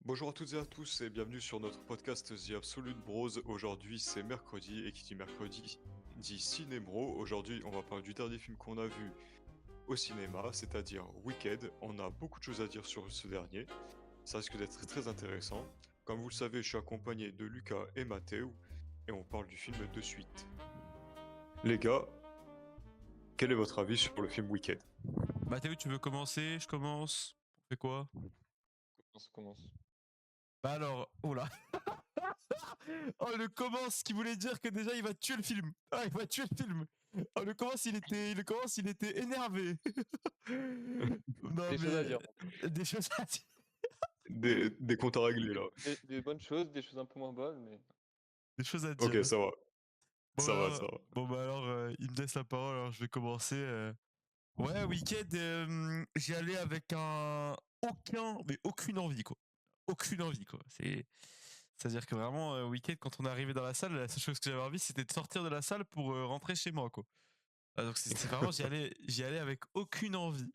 Bonjour à toutes et à tous et bienvenue sur notre podcast The Absolute Bros. Aujourd'hui c'est mercredi et qui dit mercredi dit cinébro. Aujourd'hui on va parler du dernier film qu'on a vu au cinéma, c'est-à-dire Wicked. On a beaucoup de choses à dire sur ce dernier. Ça risque d'être très intéressant. Comme vous le savez, je suis accompagné de Lucas et Mathéo et on parle du film de suite. Les gars, quel est votre avis sur le film Wicked? Mathéo, tu veux commencer? Je commence. On fait quoi? Commence. Bah alors, oh là. Oh, le commence qui voulait dire que déjà il va tuer le film. Ah, il va tuer le film. Oh, il était énervé. Non, Des choses à dire. des choses à dire. Des comptes à régler là. Des bonnes choses, des choses un peu moins bonnes, mais Des choses à dire. Ok, ça va. Bon, Ça va, alors, ça va. bon bah alors, il me laisse la parole, alors je vais commencer. Ouais, Wicked, j'y allais avec aucune envie, quoi. Aucune envie, quoi. C'est-à-dire que vraiment, Wicked, quand on est arrivé dans la salle, la seule chose que j'avais envie, c'était de sortir de la salle pour rentrer chez moi, quoi. Ah, donc c'est vraiment, j'y allais avec aucune envie.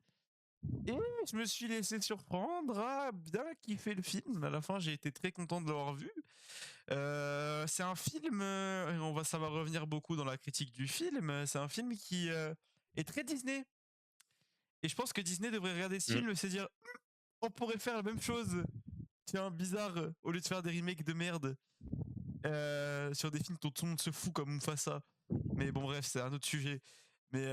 Et je me suis laissé surprendre à bien kiffer le film. À la fin, j'ai été très content de l'avoir vu. C'est un film, ça va revenir beaucoup dans la critique du film. C'est un film qui est très Disney. Et je pense que Disney devrait regarder ce film et se dire, on pourrait faire la même chose. Tiens, bizarre, au lieu de faire des remakes de merde sur des films dont tout le monde se fout comme Mufasa. Mais bon, bref, c'est un autre sujet. Mais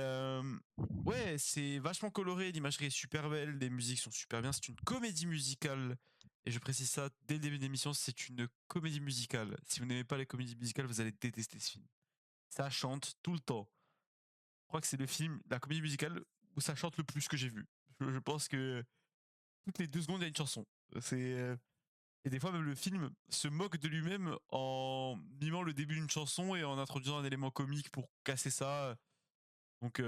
ouais, c'est vachement coloré, l'imagerie est super belle, les musiques sont super bien. C'est une comédie musicale. Et je précise ça dès le début de l'émission, c'est une comédie musicale. Si vous n'aimez pas les comédies musicales, vous allez détester ce film. Ça chante tout le temps. Je crois que c'est le film, la comédie musicale, où ça chante le plus que j'ai vu. Je pense que toutes les 2 secondes, il y a une chanson. Et des fois, même le film se moque de lui-même en mimant le début d'une chanson et en introduisant un élément comique pour casser ça. Donc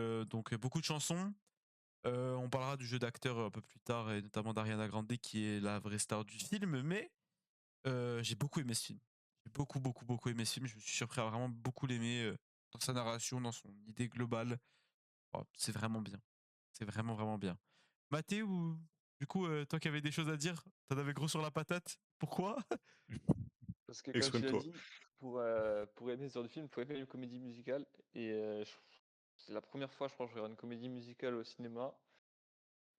beaucoup de chansons. On parlera du jeu d'acteur un peu plus tard, et notamment d'Ariana Grande, qui est la vraie star du film. Mais j'ai beaucoup aimé ce film. J'ai beaucoup aimé ce film. Je me suis surpris à vraiment beaucoup l'aimer dans sa narration, dans son idée globale. Oh, c'est vraiment bien. C'est vraiment bien. Mathéo, du coup, toi qui avais des choses à dire, t'en avais gros sur la patate. Pourquoi? parce que comme tu l'as Exprime-toi. dit, pour aimer ce genre de film, il faut aimer une comédie musicale. Et c'est la première fois, je crois, que je regarde une comédie musicale au cinéma.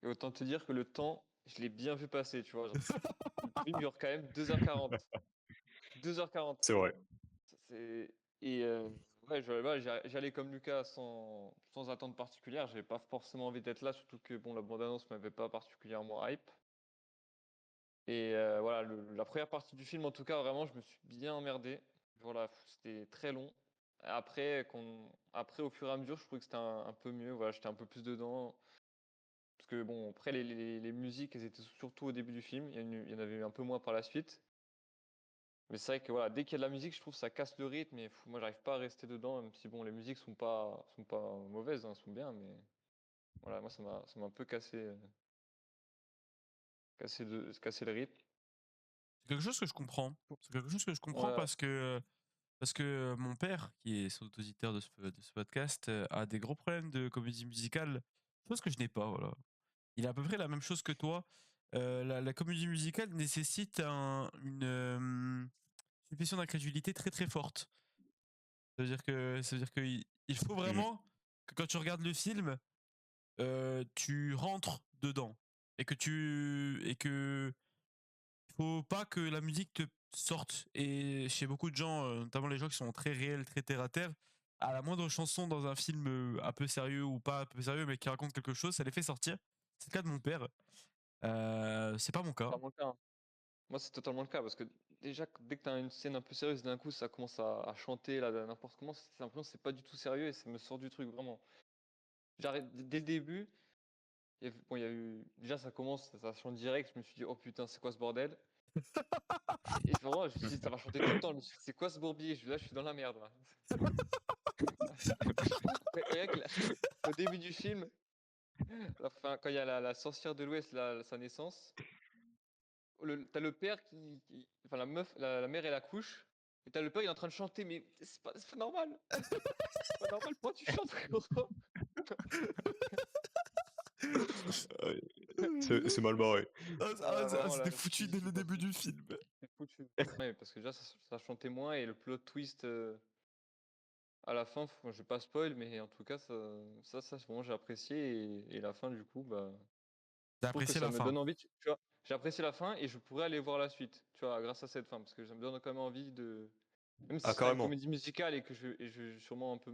Et autant te dire que le temps, je l'ai bien vu passer, tu vois. Genre, le film dure quand même 2h40. 2h40. C'est vrai. C'est... Et ouais, j'allais comme Lucas sans attente particulière. J'avais pas forcément envie d'être là, surtout que bon, la bande-annonce m'avait pas particulièrement hype. Et voilà, la première partie du film, en tout cas, vraiment, je me suis bien emmerdé. Voilà, c'était très long. Après, au fur et à mesure, je trouvais que c'était un peu mieux. Voilà, j'étais un peu plus dedans. Parce que bon, après, les musiques, elles étaient surtout au début du film. Il y en avait eu un peu moins par la suite. Mais c'est vrai que voilà, dès qu'il y a de la musique, je trouve que ça casse le rythme. Et moi, j'arrive pas à rester dedans, même si bon, les musiques sont pas mauvaises, hein, elles sont bien. Mais voilà, moi, ça m'a un peu cassé le rythme. C'est quelque chose que je comprends. C'est quelque chose que je comprends Ouais, parce que mon père, qui est son auditeur de ce podcast, a des gros problèmes de comédie musicale, chose que je n'ai pas. Voilà. Il a à peu près la même chose que toi. La comédie musicale nécessite une suspicion d'incrédulité très très forte. Ça veut dire que il faut Mhm. vraiment que quand tu regardes le film, tu rentres dedans et que il faut pas que la musique te sorte. Et chez beaucoup de gens, notamment les gens qui sont très réels, très terre à terre, à la moindre chanson dans un film un peu sérieux ou pas un peu sérieux, mais qui raconte quelque chose, ça les fait sortir. C'est le cas de mon père. C'est pas mon cas. totalement le cas, hein. Moi, c'est totalement le cas parce que déjà, dès que tu as une scène un peu sérieuse, d'un coup, ça commence à chanter là, n'importe comment. C'est l'impression que c'est pas du tout sérieux et ça me sort du truc vraiment. J'arrête dès le début. Bon, il y a eu déjà ça commence, ça chante direct. Je me suis dit oh putain, c'est quoi ce bordel? Et vraiment, je me suis dit ça va chanter tout le temps. Je me suis dit, c'est quoi ce bourbier? Là, je suis dans la merde là. Rien que au début du film, quand il y a la sorcière de l'Ouest, sa naissance. T'as le père enfin la meuf, la mère elle accouche, et t'as le père il est en train de chanter, mais c'est pas normal. C'est pas normal, pourquoi tu chantes, frérot? Ouais, c'est mal barré. Vraiment C'était la foutu dès cheesy le début partie, du film. c'est foutu. Ouais, parce que déjà ça chantait moins et le plot twist, à la fin, je vais pas spoil, mais en tout cas ça vraiment j'ai apprécié et la fin du coup, bah, T'as je trouve que apprécié ça la me fin. donne envie, tu vois? J'ai apprécié la fin et je pourrais aller voir la suite, tu vois? Grâce à cette fin, parce que ça me donne quand même envie de même si Ah, ce sera une carrément. comédie musicale et que je vais sûrement un peu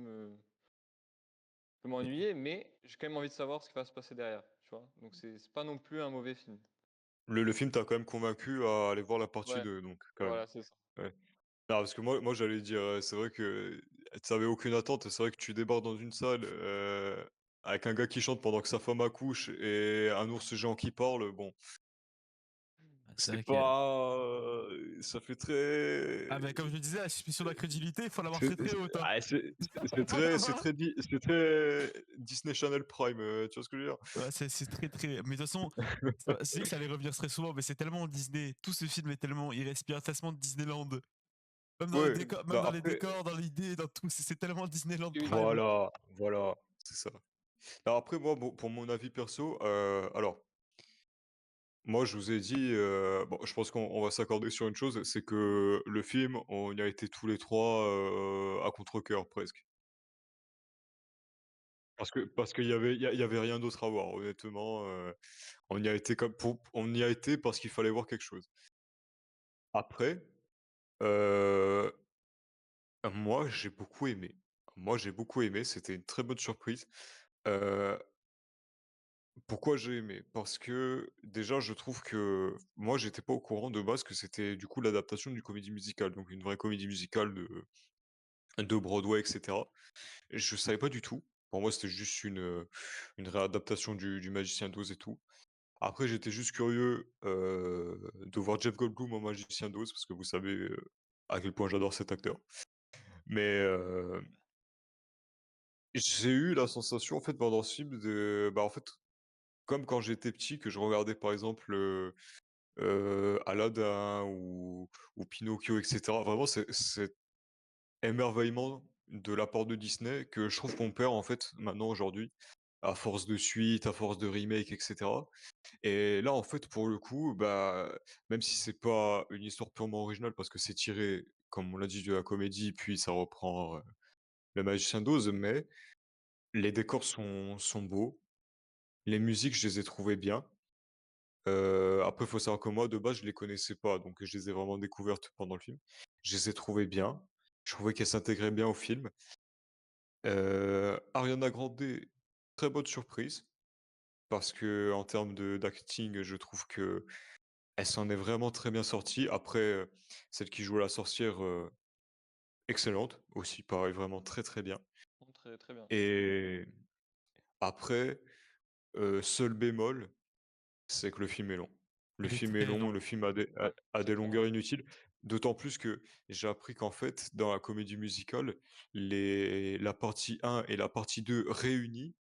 m'ennuyer, mais j'ai quand même envie de savoir ce qui va se passer derrière, tu vois? Donc c'est pas non plus un mauvais film. Le film t'a quand même convaincu à aller voir la partie Ouais, 2, donc quand même. voilà, c'est ça. Ouais. Non, parce que moi j'allais dire, c'est vrai que tu avais aucune attente et c'est vrai que tu débarques dans une salle, avec un gars qui chante pendant que sa femme accouche et un ours géant qui parle, bon, Ah, c'est c'est vrai que pas, ça fait ah très ben comme je le disais, la suspicion d'incrédulité, il faut l'avoir c'est très très haute, hein. ah, c'est Faut très l'avoir c'est très Disney Channel Prime, tu vois ce que je veux dire? ouais, c'est très, très mais de toute façon, je sais que ça allait revenir très souvent, mais c'est tellement Disney. Tout ce film est tellement il respire tellement de Disneyland. Ouais, Même bah, dans les après décors, dans l'idée, dans tout, c'est tellement Disneyland Oui, oui. Prime. voilà, c'est ça. Alors après moi, bon, pour mon avis perso, alors moi, je vous ai dit, bon, je pense qu'on va s'accorder sur une chose, c'est que le film, on y a été tous les 3 à contre-cœur presque. Parce qu'il y avait rien d'autre à voir honnêtement, on y a été comme pour on y a été parce qu'il fallait voir quelque chose. Après, heu, moi, j'ai beaucoup aimé. Moi, j'ai beaucoup aimé, c'était une très bonne surprise. Heu, Pourquoi j'ai aimé? Parce que déjà, je trouve que moi, j'étais pas au courant de base que c'était du coup l'adaptation d'une comédie musicale, donc une vraie comédie musicale de Broadway et cetera. Et je savais pas du tout. Pour moi, c'était juste une réadaptation du Magicien d'Oz et tout. Après, j'étais juste curieux, de voir Jeff Goldblum en Magicien d'Oz parce que vous savez, à quel point j'adore cet acteur. Mais, j'ai eu la sensation en fait pendant ce film de bah, en fait, comme quand j'étais petit que je regardais par exemple, Aladdin ou Pinocchio et cetera. Vraiment cet émerveillement de la part de Disney que je trouve qu'on perd en fait maintenant aujourd'hui, à force de suites, à force de remakes et cetera. Et là en fait pour le coup, bah, même si c'est pas une histoire purement originale parce que c'est tiré, comme on l'a dit, de la comédie, puis ça reprend, Le Magicien d'Oz, mais les décors sont beaux, les musiques je les ai trouvées bien. Après, il faut savoir que moi, de base, je les connaissais pas, donc je les ai vraiment découvertes pendant le film. Je les ai trouvées bien. Je trouvais qu'elles s'intégraient bien au film. Ariana Grande, très bonne surprise, parce que en termes d'acting, je trouve que elle s'en est vraiment très bien sortie. Après, celle qui joue la sorcière, excellente aussi, pareil, vraiment très, très bien. Très, très bien. Et après, seul bémol, c'est que le film est long. Le Il est film est très long, long. le film a Ouais, a c'est des clair. longueurs inutiles, d'autant plus que j'ai appris qu'en fait, dans la comédie musicale, la partie 1 et la partie 2 réunies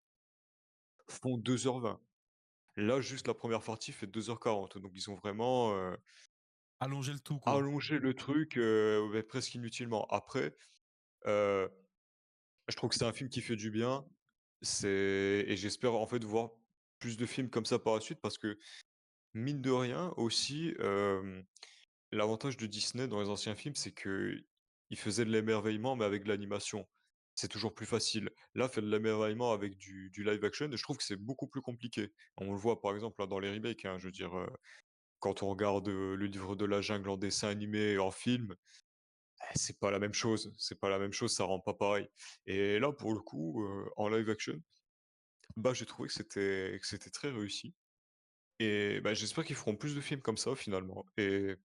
font 2h20. Là, juste la première partie fait 2h40, donc ils ont vraiment, Allonger le tout, quoi. allongé le truc, ouais, presque inutilement. Après, heu, je trouve que c'est un film qui fait du bien, et j'espère en fait voir plus de films comme ça par la suite parce que mine de rien aussi, l'avantage de Disney dans les anciens films, c'est qu'ils faisaient de l'émerveillement, mais avec de l'animation. C'est toujours plus facile. Là, faire de l'émerveillement avec du live action, je trouve que c'est beaucoup plus compliqué. On le voit par exemple là dans les remakes, hein, je veux dire, quand on regarde, Le Livre de la Jungle en dessin animé et en film, c'est pas la même chose. C'est pas la même chose, ça rend pas pareil. Et là, pour le coup, en live action, bah, j'ai trouvé que c'était très réussi et bah, j'espère qu'ils feront plus de films comme ça finalement et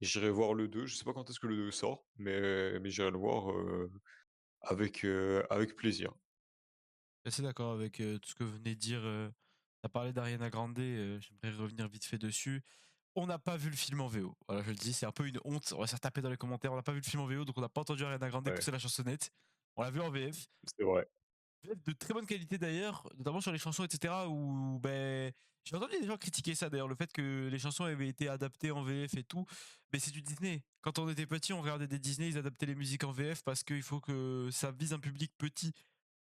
j'irai voir le 2. Je sais pas quand est-ce que le 2 sort, mais j'irai le voir, avec plaisir. Je suis assez d'accord avec, tout ce que vous venez de dire, tu parlé d'Ariana Grande, j'aimerais revenir vite fait dessus. On n'a pas vu le film en VO. Voilà, je le dis, c'est un peu une honte. On va se faire taper dans les commentaires. On n'a pas vu le film en VO, donc on n'a pas entendu Ariana Grande Ouais, pousser la chansonnette. On l'a vu en VF. c'est vrai. VF de très bonne qualité d'ailleurs, notamment sur les chansons, etc. Où ben, j'ai entendu des gens critiquer ça d'ailleurs, le fait que les chansons avaient été adaptées en VF et tout. Mais c'est du Disney. Quand on était petit, on regardait des Disney, ils adaptaient les musiques en VF parce qu'il faut que ça vise un public petit.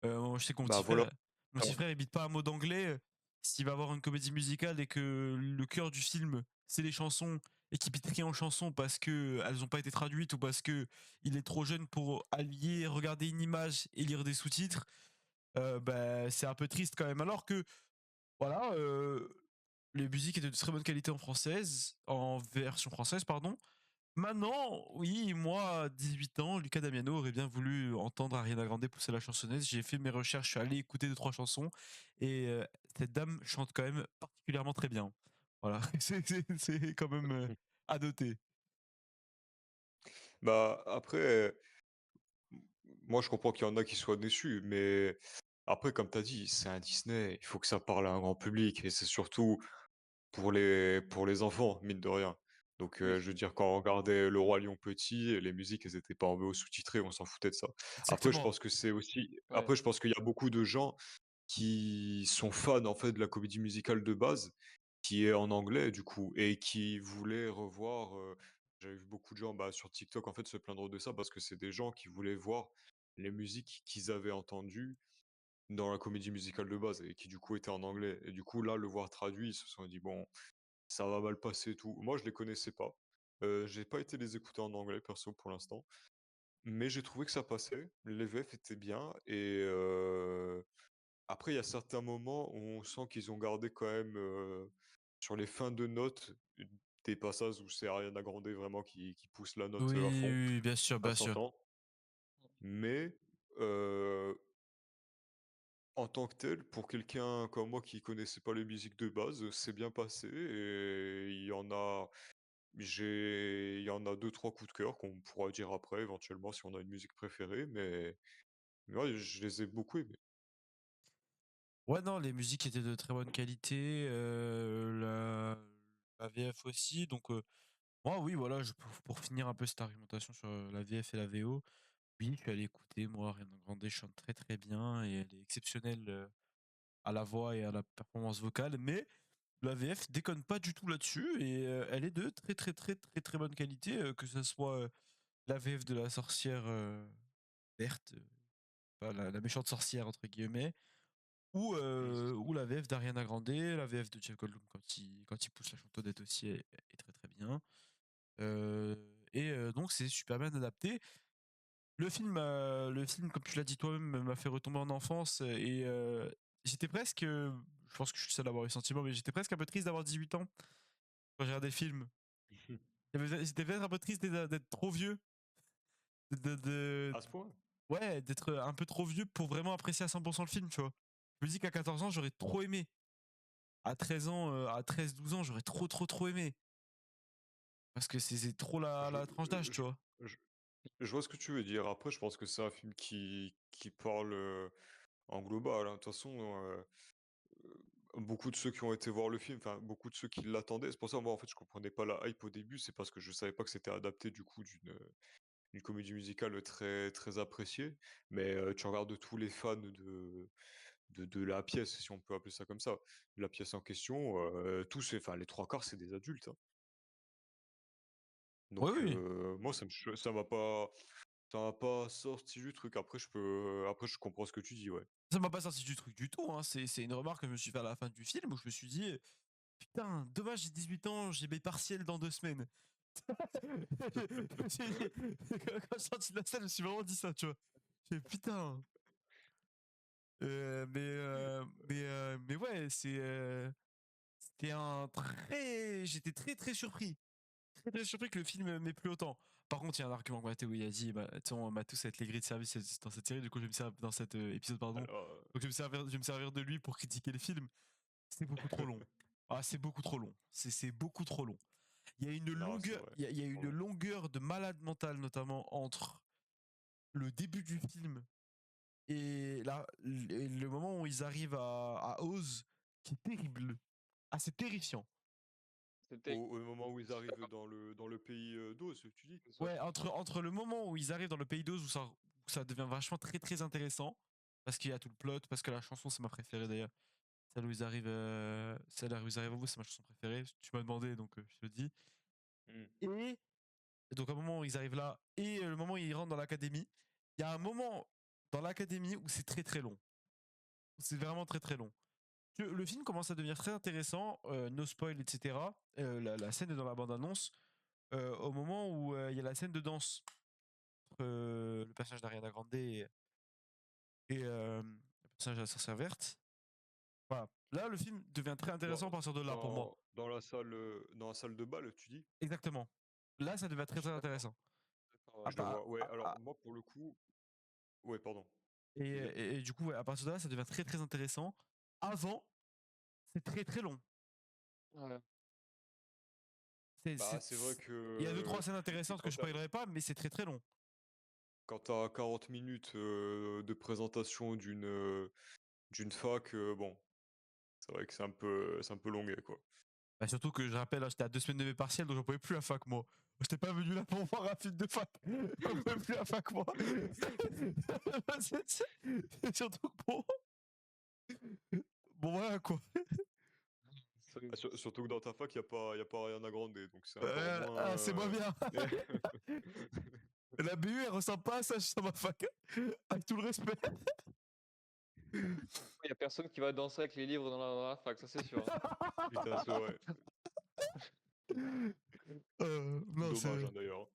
Je sais que Bah, voilà. mon petit frère, il bite pas un mot d'anglais. s'il va avoir une comédie musicale et que le cœur du film, c'est les chansons et qu'il pitrie en chansons parce que elles n'ont pas été traduites ou parce que il est trop jeune pour allier regarder une image et lire des sous-titres, bah, c'est un peu triste quand même. Alors que voilà, les musiques étaient de très bonne qualité en version française, pardon. Maintenant, oui, moi, à 18 ans, Lucas Damiano aurait bien voulu entendre Ariana Grande pousser la chansonneuse. J'ai fait mes recherches, je suis allé écouter deux, trois chansons, et cette dame chante quand même particulièrement très bien. Voilà, c'est quand même à noter. Bah, après, moi je comprends qu'il y en a qui soient déçus, mais après, comme tu as dit, c'est un Disney, il faut que ça parle à un grand public et c'est surtout pour les enfants, mine de rien. Donc, Oui, je veux dire, quand on regardait Le Roi Lion Petit, les musiques, elles étaient pas en VO sous-titrées, on s'en foutait de ça. Après, je Exactement. pense que c'est aussi ouais, après, je pense qu'il y a beaucoup de gens qui sont fans, en fait, de la comédie musicale de base, qui est en anglais, du coup, et qui voulaient revoir, j'avais vu beaucoup de gens, bah, sur TikTok, en fait, se plaindre de ça parce que c'est des gens qui voulaient voir les musiques qu'ils avaient entendues dans la comédie musicale de base et qui, du coup, étaient en anglais et du coup, là, le voir traduit, ils se sont dit: «Bon, ça va mal passer et tout». Moi, je les connaissais pas. J'ai pas été les écouter en anglais perso pour l'instant, mais j'ai trouvé que ça passait. Les VF étaient bien et après il y a certains moments où on sent qu'ils ont gardé quand même, sur les fins de notes, des passages où c'est Ariana Grande vraiment qui pousse la note, Oui, à fond. oui, oui, bien sûr, Ça bien sûr. s'entend, mais heu, en tant que tel, pour quelqu'un comme moi qui connaissait pas les musiques de base, c'est bien passé et il y en a deux trois coups de cœur qu'on pourra dire après éventuellement si on a une musique préférée, mais ouais, je les ai beaucoup aimés. Ouais, non, les musiques étaient de très bonne qualité, la VF aussi, donc moi, oui, voilà, pour finir un peu cette argumentation sur la VF et la VO, oui, je suis allé écouter, moi, Ariana Grande chante très très bien et elle est exceptionnelle à la voix et à la performance vocale, mais la VF déconne pas du tout là-dessus et elle est de très très très très très bonne qualité, que ce soit la VF de la sorcière verte, pas la méchante sorcière entre guillemets, Mmh. ou la VF d'Ariana Grande, la VF de Jeff Goldblum quand il pousse la chantonnette aussi est très très bien. Euh, donc c'est super bien adapté. Le film, comme tu l'as dit toi-même, m'a fait retomber en enfance et j'étais presque, je pense que je suis seul à avoir eu le sentiment, mais j'étais presque un peu triste d'avoir 18 ans quand j'ai regardé le film. J'étais peut-être un peu triste d'être trop vieux, de, de- À ce point? ouais, d'être un peu trop vieux pour vraiment apprécier à 100% le film, tu vois. Je me dis qu'à 14 ans, j'aurais trop aimé. À 13 ans, à 13-12 ans, j'aurais trop, trop, trop aimé. Parce que c'est trop la, Je, la tranche d'âge, tu vois. je, je vois ce que tu veux dire. Après, je pense que c'est un film qui parle en global, hein. De toute façon, beaucoup de ceux qui ont été voir le film, enfin, beaucoup de ceux qui l'attendaient, c'est pour ça, moi, en fait, je comprenais pas la hype au début, c'est parce que je savais pas que c'était adapté, du coup, d'une comédie musicale très, très appréciée. Mais tu regardes tous les fans de la pièce, si on peut appeler ça comme ça, la pièce en question, tous, enfin, les trois quarts, c'est des adultes, hein. Oui, Donc, oui. moi, ça m'a pas sorti du truc. Après, je comprends ce que tu dis, ouais. Ça m'a pas sorti du truc du tout, hein. C'est une remarque que je me suis fait à la fin du film où je me suis dit, putain, dommage, j'ai 18 ans, j'ai mes partiels dans 2 semaines. Quand je suis sorti de la salle, je me suis vraiment dit ça, tu vois. J'ai dit, putain. Mais ouais, c'était un très. J'étais très très surpris. Très très surpris que le film m'ait plu autant. Par contre, il y a un argument que Mathéo il a dit, bah, on m'a tous être les grilles de service dans cette série, du coup je vais me servir dans cet épisode, pardon. Alors, Donc je vais me servir de lui pour critiquer le film. C'est beaucoup trop long. Ah, c'est beaucoup trop long. C'est beaucoup trop long. Il y a une non, c'est longueur, vrai. il y a une Pardon. longueur de malade mental, notamment entre le début du film et le moment où ils arrivent à Oz, qui est terrible. Ah, c'est terrifiant. c'était Au moment où je ils suis arrivent d'accord. dans le pays d'Oz, tu dis? Ouais. Ouais, entre le moment où ils arrivent dans le pays d'Oz, où ça devient vachement très très intéressant, parce qu'il y a tout le plot, parce que la chanson, c'est ma préférée d'ailleurs. Celle où ils arrivent à vous, c'est ma chanson préférée. Tu m'as demandé, donc je te le dis. Hmm. Et donc, à un moment où ils arrivent là, et le moment où ils rentrent dans l'académie, il y a un moment dans l'académie où c'est très très long. C'est vraiment très très long. Le film commence à devenir très intéressant, no spoil, etc. La scène est dans la bande-annonce, au moment où il y a la scène de danse entre le personnage d'Ariana Grande et le personnage de la sorcière verte. Voilà. Là, le film devient très intéressant à Dans, partir de là pour moi. dans la salle de bal, tu dis? Exactement. Là, ça devient Je très très suis d'accord. intéressant. Ouais, À je le pa- vois. Ouais, à- alors à- moi pour le coup, ouais, pardon. et, Tu disais? et du coup, ouais, à partir de là, ça devient très très intéressant. Avant, c'est très très long. Ouais. C'est- Bah, c'est- c'est vrai c'est- Il y a deux trois que scènes intéressantes que je parlerai pas, mais c'est très très long. quand t'as 40 minutes de présentation d'une fac, bon, c'est vrai que c'est un peu longué, quoi. Bah, surtout que je rappelle, hein, j'étais à 2 semaines de mes partiels, donc j'en pouvais plus à fac, moi. J'étais pas venu là pour voir un film de fac. J'en pouvais plus à fac, moi. C'est surtout que bon, voilà, quoi. Ah, surtout que dans ta fac, y a pas Ariana Grande, donc c'est encore moins. C'est moins bien. La BU, elle ressemble pas à ça sur ma fac. Avec tout le respect. Il y a personne qui va danser avec les livres dans la fac, ça c'est sûr, hein. Putain, c'est vrai. Non, Dommage, c'est hein, d'ailleurs.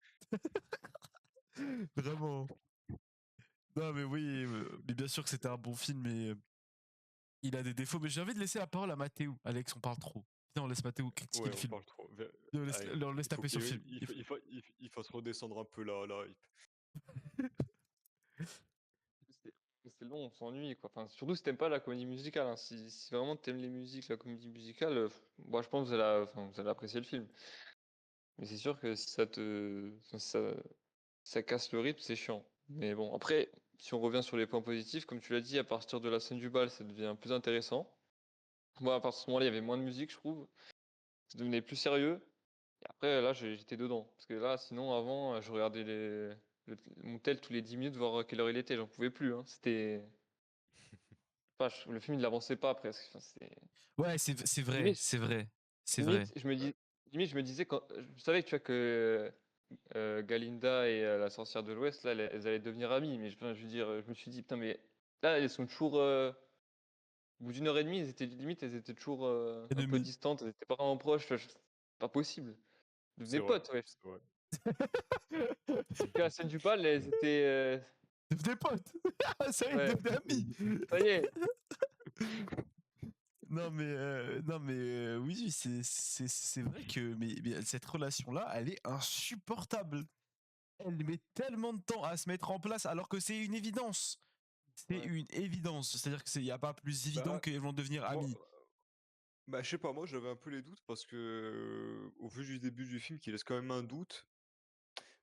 vraiment. Non, mais oui, mais bien sûr que c'était un bon film, mais il a des défauts. Mais j'ai envie de laisser la parole à Mathéo. Alex, on parle trop. Viens, on laisse Mathéo critiquer Ouais, le on film. parle trop. Viens, Allez, on laisse il faut taper sur le film. il faut se redescendre un peu la hype. C'est c'est long, on s'ennuie quoi. Enfin, surtout si t'aimes pas la comédie musicale, hein. Si vraiment t'aimes les musiques, la comédie musicale, moi je pense que enfin, vous allez apprécier le film. Mais c'est sûr que si enfin, ça casse le rythme, c'est chiant. Mais bon, après, si on revient sur les points positifs, comme tu l'as dit, à partir de la scène du bal, ça devient plus intéressant. Moi, à partir de ce moment-là, il y avait moins de musique, je trouve. Ça devenait plus sérieux. Et après, là, j'étais dedans. Parce que là, sinon, avant, je regardais mon tel tous les 10 minutes, voir à quelle heure il était. J'en pouvais plus, hein. C'était. Enfin, le film, il avançait pas presque. Enfin, Ouais, c'est vrai, limite, c'est vrai, c'est vrai. limite, limite, je me disais, quand... je savais que, tu vois, que Galinda et la sorcière de l'Ouest, là, elles allaient devenir amies. Mais enfin, je veux dire, je me suis dit, putain, mais là, elles sont toujours. Au bout d'une heure et demie, elles étaient toujours un peu Ennemi. distantes, elles étaient pas vraiment proches. Enfin, pas possible. C'est Devenaient vrai, potes, ouais. c'est vrai. Que la scène du bal, elles étaient. Devenez potes. Ça y est, Ouais, devenez amis. ça y est. Non mais oui, c'est vrai que mais cette relation-là, elle est insupportable. Elle met tellement de temps à se mettre en place alors que c'est une évidence. C'est Ouais. une évidence. C'est-à-dire que y a pas plus évident Bah, qu'elles vont devenir moi, amies. bah, je sais pas, moi j'avais un peu les doutes parce que, au vu du début du film qui laisse quand même un doute,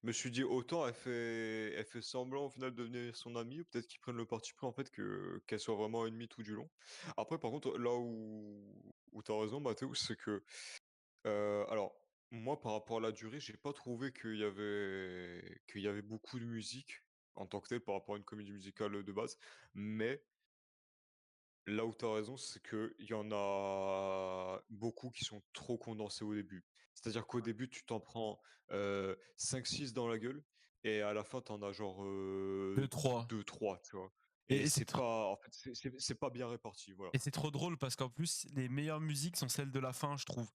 je me suis dit autant elle fait semblant au final de devenir son amie, ou peut-être qu'ils prennent le parti pris en fait qu'elle soit vraiment ennemie tout du long. Après par contre, là où tu raison Mathéo, c'est que, alors moi par rapport à la durée, j'ai pas trouvé qu'il y avait beaucoup de musique en tant que telle par rapport à une comédie musicale, de base. Mais là où tu as raison, c'est qu'il y en a beaucoup qui sont trop condensés au début. C'est-à-dire qu'au début, tu t'en prends 5-6 dans la gueule et à la fin, tu en as genre 2, 3. 2-3, tu vois. Et, Et et c'est c'est trop. pas, en fait, c'est pas bien réparti, voilà. Et c'est trop drôle parce qu'en plus, les meilleures musiques sont celles de la fin, je trouve.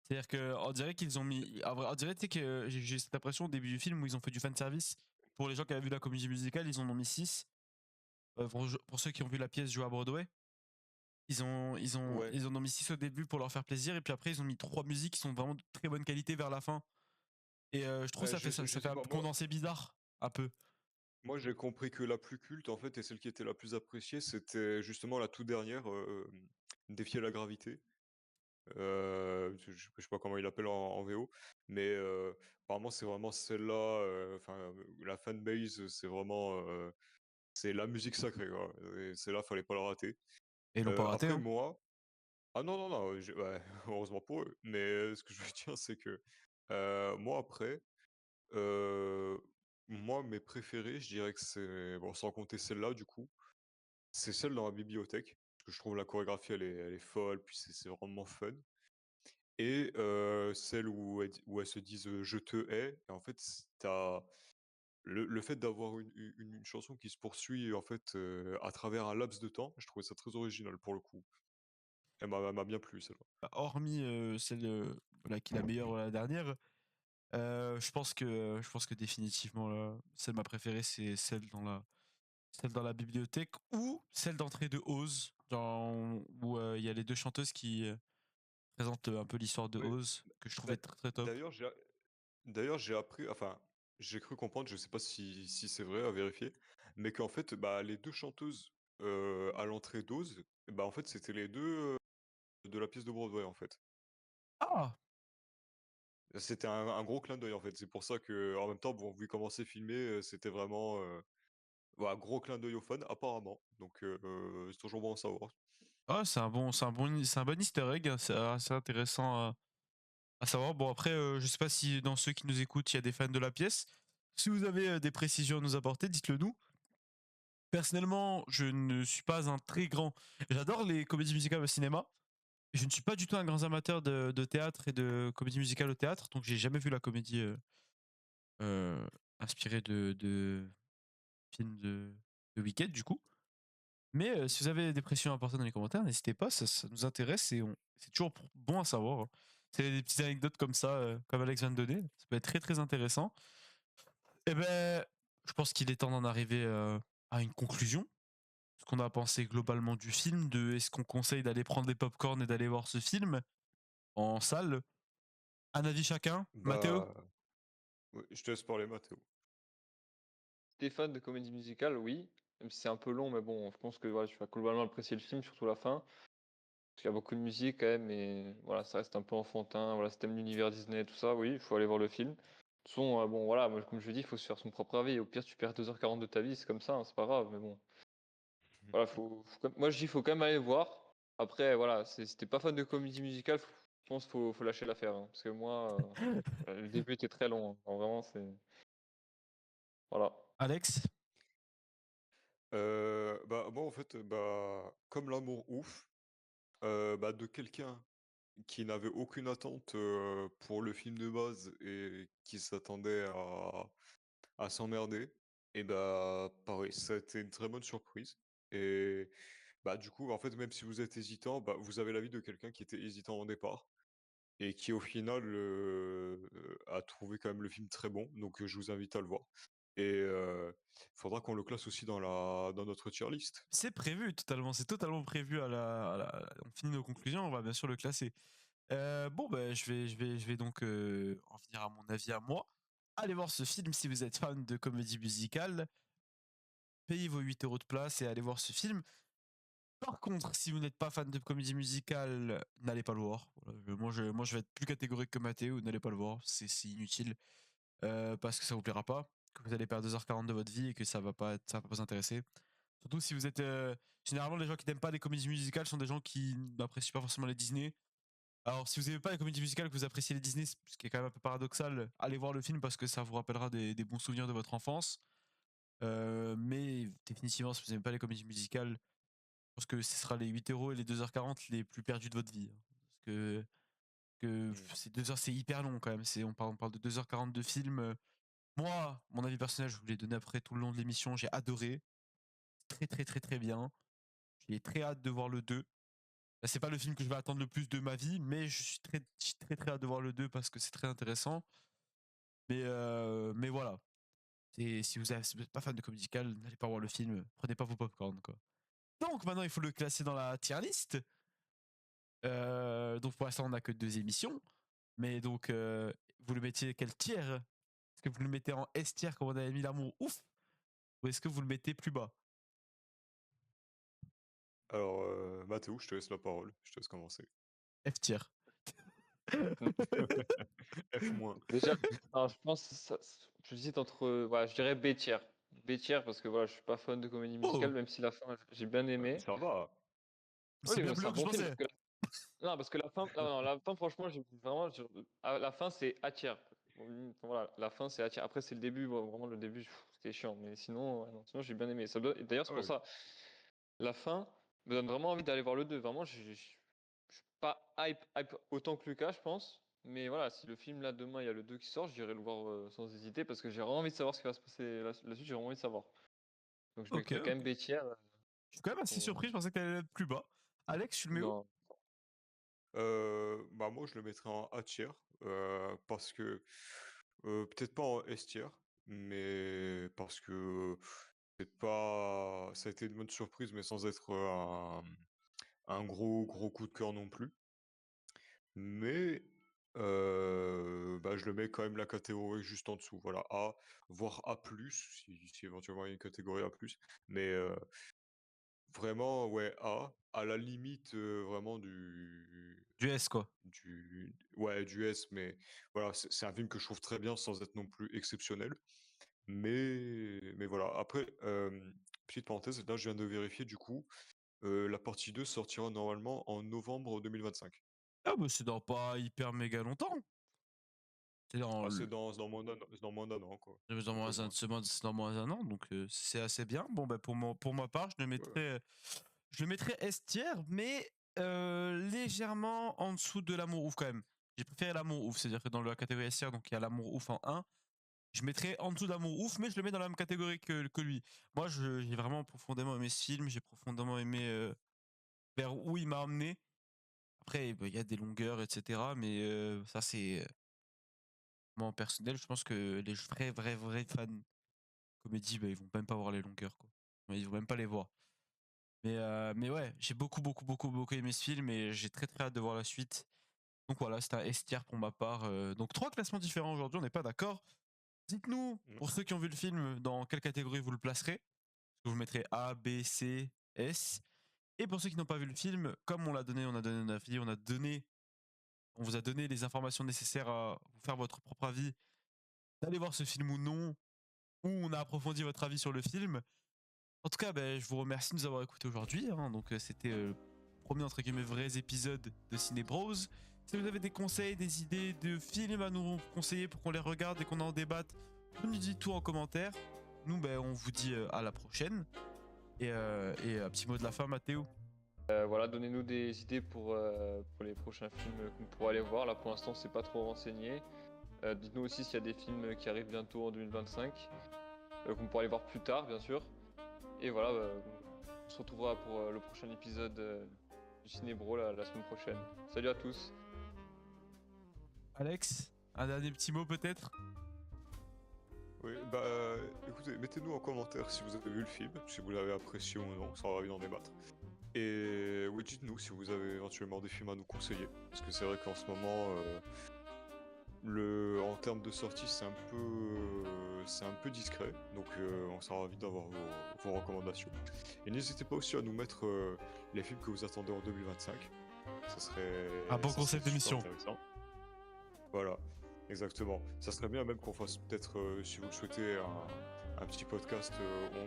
C'est-à-dire qu'on dirait qu'ils ont mis. On dirait tu sais, que j'ai cette impression au début du film où ils ont fait du fanservice. Pour les gens qui avaient vu la comédie musicale, ils en ont mis 6. Pour ceux qui ont vu la pièce jouée à Broadway, Ouais, ils en ont mis 6 au début pour leur faire plaisir. Et puis après, ils ont mis 3 musiques qui sont vraiment de très bonne qualité vers la fin. Et je trouve je ça fait sais un pas, condensé bizarre, un peu. moi j'ai compris que la plus culte, en fait, et celle qui était la plus appréciée, c'était justement la toute dernière, Défier la gravité. Je sais pas comment il l'appelle en VO, mais apparemment c'est vraiment celle-là, enfin, la fanbase, c'est vraiment, c'est la musique sacrée, quoi, et celle-là, fallait pas la rater. Et ils l'ont pas raté, Après hein. moi, ah non, non, non, ouais, heureusement pour eux, mais ce que je veux dire, c'est que, moi après, heu, moi mes préférées, je dirais que c'est bon, sans compter celle-là du coup, c'est celle dans la bibliothèque, parce que je trouve la chorégraphie elle est folle, puis c'est vraiment fun. Et celle où elles se disent, «Je te hais», et en fait, tu le fait d'avoir une chanson qui se poursuit, en fait, à travers un laps de temps, je trouvais ça très original pour le coup. elle m'a bien plu, celle-là. Bah, hormis celle voilà, qui est la meilleure, la dernière, je pense que définitivement, celle ma préférée, c'est celle dans la bibliothèque ou celle d'entrée de Oz, où il y a les deux chanteuses qui présentent un peu l'histoire de Oui, Oz, que je trouvais d'a très très top. d'ailleurs, j'ai appris, enfin, j'ai cru comprendre, je sais pas si c'est vrai, à vérifier, mais qu'en fait, bah, les 2 chanteuses, à l'entrée d'Oz, bah, en fait, c'était les 2 de la pièce de Broadway, en fait. Ah! C'était un gros clin d'œil, en fait. C'est pour ça que, en même temps, bon, vu comment c'est filmé, c'était vraiment, bah, gros clin d'œil aux fans, apparemment. Donc c'est toujours bon à savoir. Ah, c'est un bon easter egg, hein, c'est assez intéressant à savoir. Bon après, je sais pas si dans ceux qui nous écoutent, il y a des fans de la pièce. Si vous avez, des précisions à nous apporter, dites-le nous. Personnellement, je ne suis pas un très grand j'adore les comédies musicales au cinéma. Je ne suis pas du tout un grand amateur de théâtre et de comédie musicale au théâtre, donc j'ai jamais vu la comédie, heu, inspirée de films de Wicked du coup. Mais si vous avez des précisions à apporter dans les commentaires, n'hésitez pas, ça nous intéresse et c'est toujours bon à savoir, hein. C'est des petites anecdotes comme ça, comme Alex vient de donner, ça peut être très, très intéressant. Et ben, je pense qu'il est temps d'en arriver, à une conclusion. Ce qu'on a pensé globalement du film, de est-ce qu'on conseille d'aller prendre des pop-corn et d'aller voir ce film en salle? Un avis chacun? Mathéo? Bah, ouais, je te laisse parler, Mathéo. T'es fan de comédie musicale, oui. Même si c'est un peu long, mais bon, je pense que voilà, tu vas globalement apprécier le film, surtout la fin. Parce qu'il y a beaucoup de musique quand même, et voilà, ça reste un peu enfantin. Voilà, si t'aimes l'univers Disney, tout ça, oui, il faut aller voir le film. De toute façon, bon, voilà, moi, comme je dis, il faut se faire son propre avis. Au pire, tu perds 2h40 de ta vie, c'est comme ça, hein, c'est pas grave, mais bon. Voilà, moi je dis, faut quand même aller voir. Après, voilà, si t'es pas fan de comédie musicale, je pense qu'il faut lâcher l'affaire, hein, parce que moi, le début était très long, hein. Alors, vraiment, c'est. Voilà. Alex? Bah, moi, en fait, bah, comme l'amour ouf, bah, de quelqu'un qui n'avait aucune attente, pour le film de base et qui s'attendait à s'emmerder, et bah, pareil, ça a été une très bonne surprise. Et bah, du coup, en fait, même si vous êtes hésitant, bah, vous avez l'avis de quelqu'un qui était hésitant au départ et qui, au final, a trouvé quand même le film très bon. Donc je vous invite à le voir. Et faudra qu'on le classe aussi dans notre tier list. C'est prévu totalement, c'est totalement prévu on finit nos conclusions, on va bien sûr le classer. Bon, bah, je vais donc en venir à mon avis à moi. Allez voir ce film si vous êtes fan de comédie musicale. Payez vos 8 euros de place et allez voir ce film. Par contre, si vous n'êtes pas fan de comédie musicale, n'allez pas le voir. Voilà, moi, je vais être plus catégorique que Mathéo, n'allez pas le voir, c'est inutile. Parce que ça vous plaira pas, que vous allez perdre 2h40 de votre vie et que ça va pas vous intéresser. Surtout si vous êtes. Généralement, les gens qui n'aiment pas les comédies musicales sont des gens qui n'apprécient pas forcément les Disney. Alors, si vous n'aimez pas les comédies musicales, que vous appréciez les Disney, ce qui est quand même un peu paradoxal, allez voir le film parce que ça vous rappellera des bons souvenirs de votre enfance. Mais définitivement, si vous n'aimez pas les comédies musicales, je pense que ce sera les 8 euros et les 2h40 les plus perdus de votre vie, hein. Parce que Mmh. ces 2 heures, c'est hyper long quand même. On parle de 2h40 de film. Moi, mon avis personnel, je vous l'ai donné après tout le long de l'émission. J'ai adoré. Très, très, très, très bien. J'ai très hâte de voir le 2. C'est pas le film que je vais attendre le plus de ma vie, mais je suis très, très hâte de voir le 2 parce que c'est très intéressant. Mais voilà. Si vous êtes pas fan de comédie musicale, n'allez pas voir le film. Prenez pas vos popcorn, quoi. Donc maintenant, il faut le classer dans la tier list. Donc pour l'instant, on n'a que 2 émissions. Mais donc, vous le mettiez quel tier? Est-ce que vous le mettez en S tier comme on avait mis l'amour ouf? Ou est-ce que vous le mettez plus bas? Alors, Mathéo, je te laisse la parole. Je te laisse commencer. F tier. F-. Déjà, alors, je pense, j'hésite entre, voilà, je dirais B tiers. B tiers parce que voilà, je suis pas fan de comédie musicale, Oh! même si la fin, j'ai bien aimé. Ça va. C'est Oui, bien mais plus c'est haut un que je bon film parce pensais. que non, parce que la fin, non, la fin, franchement, j'ai vraiment, la fin, c'est A tiers. Bon, voilà, la fin, c'est A tiers. Après, c'est le début, bon, vraiment le début, c'était chiant, mais sinon, ouais, non, sinon j'ai bien aimé. Et d'ailleurs, Ah c'est pour ouais. ça, la fin me donne vraiment envie d'aller voir le 2. Vraiment, je suis pas hype autant que Lucas, je pense. Mais voilà, si le film là demain il y a le 2 qui sort, j'irai le voir sans hésiter parce que j'ai vraiment envie de savoir ce qui va se passer la suite, j'ai vraiment envie de savoir. Donc je Ok, mettrai quand même ok. B tiers. Je suis quand même assez Pour, surpris, je pensais que t'allais être plus bas. Alex, tu le mets où? non. Bah, moi, je le mettrais en A tier, parce que, peut-être pas en S tier, mais parce que c'est pas ça a été une bonne surprise, mais sans être, un gros coup de cœur non plus. Mais, bah, je le mets quand même la catégorie juste en dessous, voilà, A, voire A+, si éventuellement il y a une catégorie A+, mais, vraiment, ouais, A, à la limite, vraiment Du S, quoi. du S, mais voilà, c'est un film que je trouve très bien sans être non plus exceptionnel. Mais voilà. Après, petite parenthèse, là, je viens de vérifier du coup, la partie 2 sortira normalement en novembre 2025. Ah, bah, c'est dans pas hyper méga longtemps. C'est dans Ah, le c'est dans moins d'un an, quoi, c'est dans un peu moins un moins. c'est dans moins un an, donc c'est assez bien. Bon, bah, pour ma part, Ouais. je le mettrais S tier, mais légèrement en dessous de l'amour ouf quand même. J'ai préféré l'amour ouf, c'est-à-dire que dans la catégorie S tier, donc il y a l'amour ouf en 1. Je mettrais en dessous d'amour ouf, mais je le mets dans la même catégorie que lui. Moi, j'ai vraiment profondément aimé ce film, j'ai profondément aimé vers où il m'a emmené. Après, bah, il y a des longueurs, etc. Mais ça, c'est moi en personnel. Je pense que les vrais fans comédie, bah, ils vont même pas voir les longueurs, quoi. Ouais, ils vont même pas les voir. Mais ouais, j'ai beaucoup aimé ce film et j'ai très hâte de voir la suite. Donc voilà, c'est un S tier pour ma part. Donc 3 classements différents aujourd'hui, on n'est pas d'accord. Dites-nous, Mmh. pour ceux qui ont vu le film, dans quelle catégorie vous le placerez. Est-ce que vous mettrez A, B, C, S. Et pour ceux qui n'ont pas vu le film, comme on a donné notre avis, on vous a donné les informations nécessaires à vous faire votre propre avis, d'aller voir ce film ou non, ou on a approfondi votre avis sur le film. En tout cas, ben, je vous remercie de nous avoir écoutés aujourd'hui, hein. Donc, c'était le premier, entre guillemets, vrai épisode de Ciné Bros. Si vous avez des conseils, des idées de films à nous conseiller pour qu'on les regarde et qu'on en débatte, vous nous dites tout en commentaire. Nous, ben, on vous dit à la prochaine. Et un petit mot de la fin, Mathéo. Voilà, donnez-nous des idées pour les prochains films qu'on pourra aller voir. Là, pour l'instant, c'est pas trop renseigné. Dites-nous aussi s'il y a des films qui arrivent bientôt en 2025, qu'on pourra aller voir plus tard, bien sûr. Et voilà, on se retrouvera pour le prochain épisode du Cinébro la semaine prochaine. Salut à tous. Alex, un dernier petit mot peut-être. Oui, bah, écoutez, mettez-nous en commentaire si vous avez vu le film, si vous l'avez apprécié ou non, ça sera ravi d'en débattre. Et oui, dites-nous si vous avez éventuellement des films à nous conseiller, parce que c'est vrai qu'en ce moment, en termes de sortie, c'est un peu discret, donc on sera ravi d'avoir vos recommandations. Et n'hésitez pas aussi à nous mettre les films que vous attendez en 2025, Un bon ça serait concept super d'émission. intéressant. Voilà, exactement. Ça serait bien même qu'on fasse peut-être, si vous le souhaitez, un petit podcast où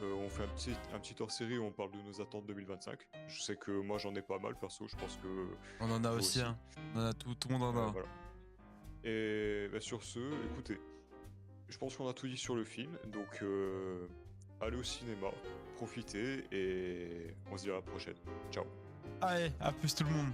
on fait un petit hors-série où on parle de nos attentes 2025. Je sais que moi j'en ai pas mal perso, je pense que On en a vous aussi aussi. un. On en a tout le monde en a un. Voilà. Et bah, sur ce, écoutez, je pense qu'on a tout dit sur le film, donc allez au cinéma, profitez et on se dit à la prochaine. Ciao. Allez, à plus tout le monde.